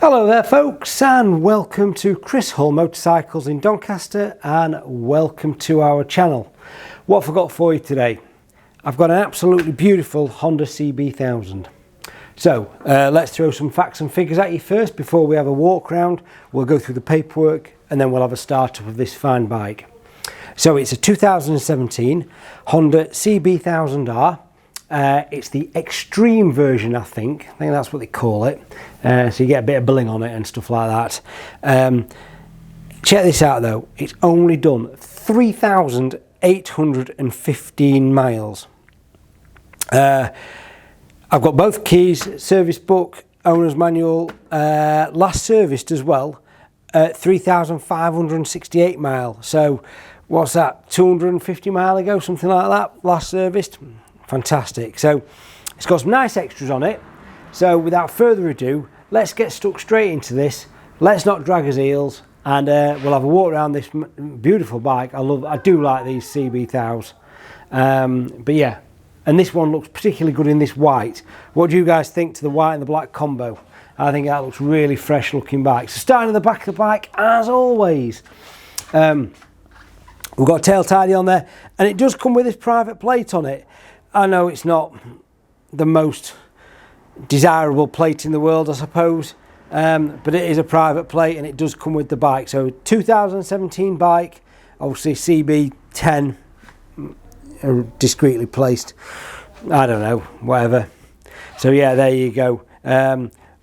Hello there folks, and welcome to Chris Hull Motorcycles in Doncaster, and welcome to our channel. What have I got for you today? I've got an absolutely beautiful Honda CB1000. So let's throw some facts and figures at you first before we have a walk round. We'll go through the paperwork and then we'll have a start up of this fine bike. So it's a 2017 Honda CB1000R. It's the extreme version, I think that's what they call it. So you get a bit of bling on it and stuff like that. Check this out though, it's only done 3,815 miles. I've got both keys, service book, owner's manual, last serviced as well, 3,568 miles. So what's that, 250 mile ago, something like that, last serviced. Fantastic. So it's got some nice extras on it. So without further ado, let's get stuck straight into this. Let's not drag his heels, and we'll have a walk around this beautiful bike. I do like these CB1000s. But yeah, and this one looks particularly good in this white. What do you guys think to the white and the black combo? I think that looks really fresh looking bike. So starting at the back of the bike, as always, we've got a tail tidy on there, and it does come with this private plate on it. I know it's not the most desirable plate in the world, I suppose, but it is a private plate and it does come with the bike. So 2017 bike, obviously CB10, discreetly placed, I don't know, whatever. So yeah, there you go.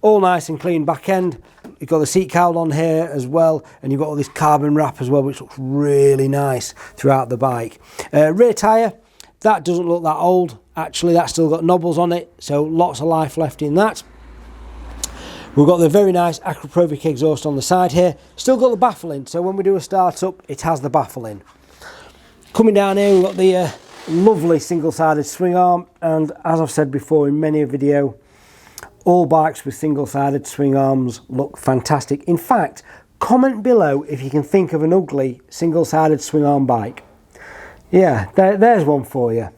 All nice and clean back end. You've got the seat cowl on here as well, and you've got all this carbon wrap as well, which looks really nice throughout the bike. Rear tyre. That doesn't look that old, actually. That's still got knobbles on it, so lots of life left in that. We've got the very nice Akrapovic exhaust on the side here. Still got the baffle in, so when we do a start up, it has the baffle in. Coming down here, we've got the lovely single-sided swing arm, and as I've said before in many a video, all bikes with single-sided swing arms look fantastic. In fact, comment below if you can think of an ugly single-sided swing arm bike. Yeah, there's one for you.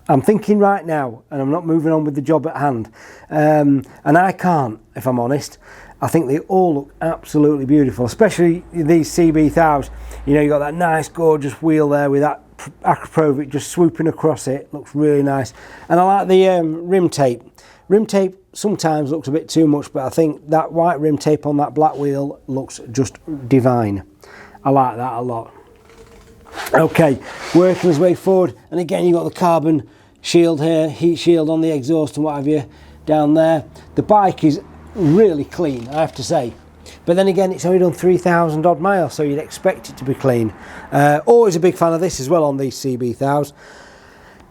I'm thinking right now, and I'm not moving on with the job at hand. And I can't, if I'm honest. I think they all look absolutely beautiful, especially these CB1000s. You know, you got that nice, gorgeous wheel there with that Akrapovic just swooping across it. Looks really nice. And I like the rim tape. Rim tape sometimes looks a bit too much, but I think that white rim tape on that black wheel looks just divine. I like that a lot. Okay, working his way forward, and again you've got the carbon shield here, heat shield on the exhaust and what have you down there. The bike is really clean, I have to say, but then again it's only done 3,000 odd miles, so you'd expect it to be clean. Always a big fan of this as well on these CB1000s.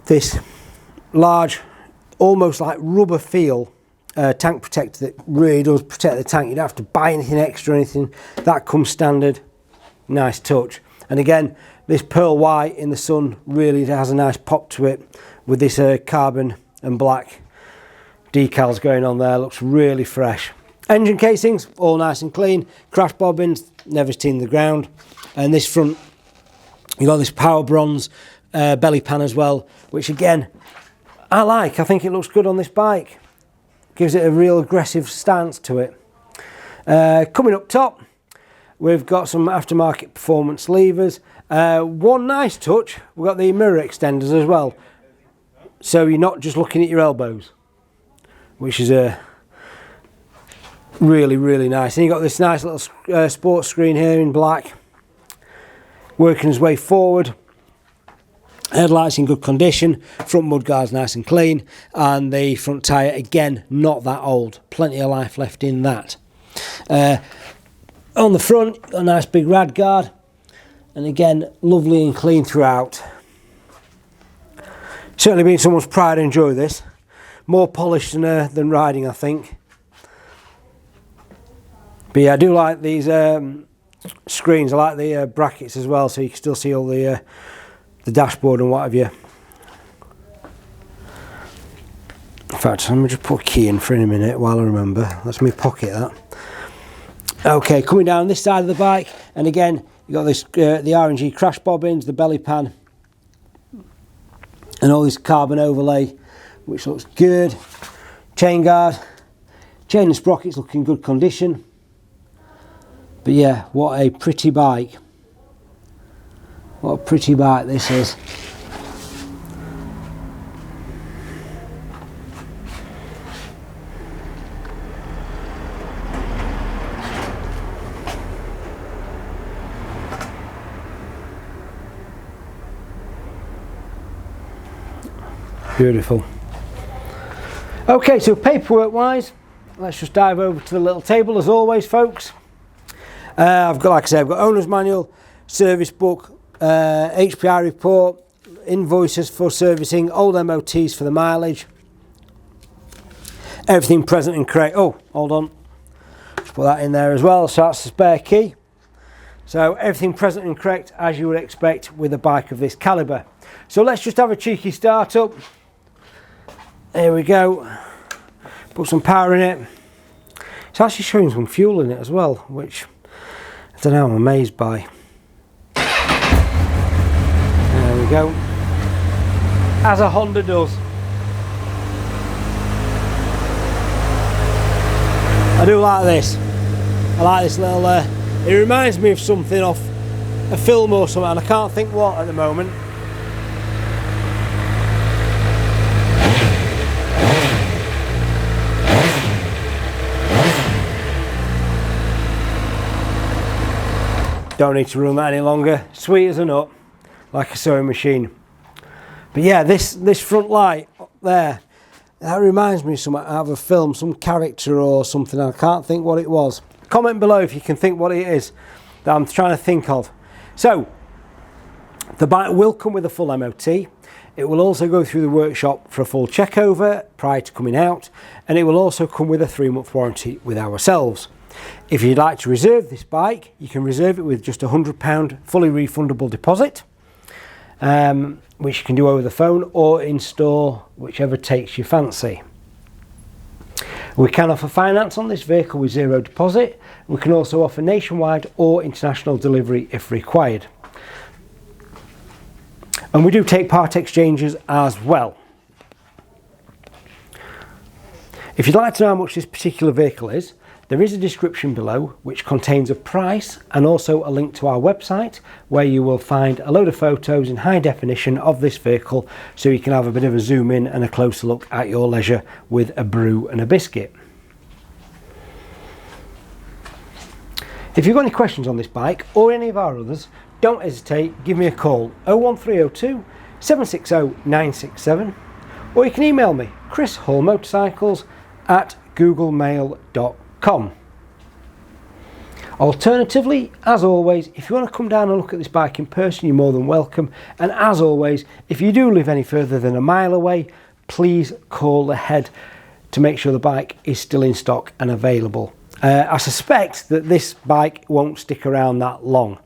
This large, almost like rubber feel tank protector that really does protect the tank. You don't have to buy anything extra or anything, that comes standard. Nice touch. And again, this pearl white in the sun really has a nice pop to it with this carbon and black decals going on there. Looks really fresh. Engine casings, all nice and clean. Crash bobbins, never seen the ground. And this front, you got this power bronze belly pan as well, which again, I like. I think it looks good on this bike. Gives it a real aggressive stance to it. Coming up top, we've got some aftermarket performance levers. One nice touch, we've got the mirror extenders as well, so you're not just looking at your elbows, which is really, really nice. And you've got this nice little sports screen here in black, working his way forward. Headlights in good condition, front mudguards nice and clean, and the front tyre again not that old, plenty of life left in that. On the front, a nice big rad guard, and again lovely and clean throughout. Certainly been someone's pride to enjoy this. More polished than riding, I think. But yeah, I do like these screens. I like the brackets as well, so you can still see all the dashboard and what have you. In fact, let me just put a key in for in a minute while I remember. That's me pocket that. Okay, coming down this side of the bike, and again you got this the R&G crash bobbins, the belly pan, and all this carbon overlay, which looks good. Chain guard, Chain and sprockets look in good condition. But yeah, what a pretty bike. What a pretty bike this is. Beautiful. Okay, so paperwork wise, let's just dive over to the little table as always, folks. I've got, like I said, I've got owner's manual, service book, HPI report, invoices for servicing, old MOTs for the mileage, everything present and correct. Oh, hold on, just put that in there as well. So that's the spare key. So everything present and correct as you would expect with a bike of this calibre. So let's just have a cheeky start up. There we go. Put some power in it. It's actually showing some fuel in it as well, which I don't know, I'm amazed by. There we go. As a Honda does. I do like this. I like this little, it reminds me of something off a film or something, and I can't think what at the moment. Don't need to run that any longer. Sweet as a nut, like a sewing machine. But yeah, this front light up there, that reminds me of some out of a film, some character or something. I can't think what it was. Comment below if you can think what it is that I'm trying to think of. So, the bike will come with a full MOT. It will also go through the workshop for a full check over prior to coming out, and it will also come with a 3-month warranty with ourselves. If you'd like to reserve this bike, you can reserve it with just a £100 fully refundable deposit, which you can do over the phone or in store, whichever takes your fancy. We can offer finance on this vehicle with 0 deposit. We can also offer nationwide or international delivery if required. And we do take part exchanges as well. If you'd like to know how much this particular vehicle is, there is a description below which contains a price and also a link to our website where you will find a load of photos in high definition of this vehicle, so you can have a bit of a zoom in and a closer look at your leisure with a brew and a biscuit. If you've got any questions on this bike or any of our others, don't hesitate, give me a call 01302 760 967, or you can email me chrishallmotorcycles@googlemail.com. Alternatively, as always, if you want to come down and look at this bike in person, you're more than welcome. And as always, if you do live any further than a mile away, please call ahead to make sure the bike is still in stock and available. I suspect that this bike won't stick around that long.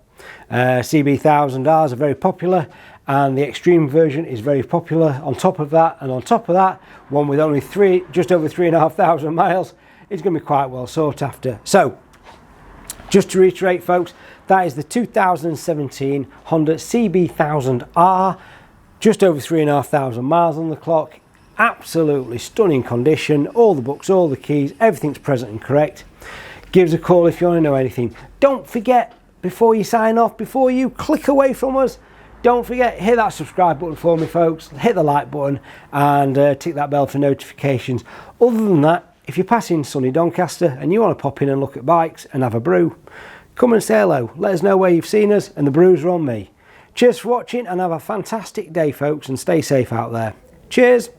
CB1000Rs are very popular, and the extreme version is very popular on top of that, one with only just over 3,500 miles is going to be quite well sought after. So, just to reiterate, folks, that is the 2017 Honda CB1000R, just over 3,500 miles on the clock, absolutely stunning condition, all the books, all the keys, everything's present and correct. Give us a call if you want to know anything. Don't forget, before you sign off, before you click away from us, don't forget, hit that subscribe button for me, folks, hit the like button and tick that bell for notifications. Other than that, if you're passing sunny Doncaster and you want to pop in and look at bikes and have a brew, come and say hello. Let us know where you've seen us, and the brews are on me. Cheers for watching and have a fantastic day, folks, and stay safe out there. Cheers.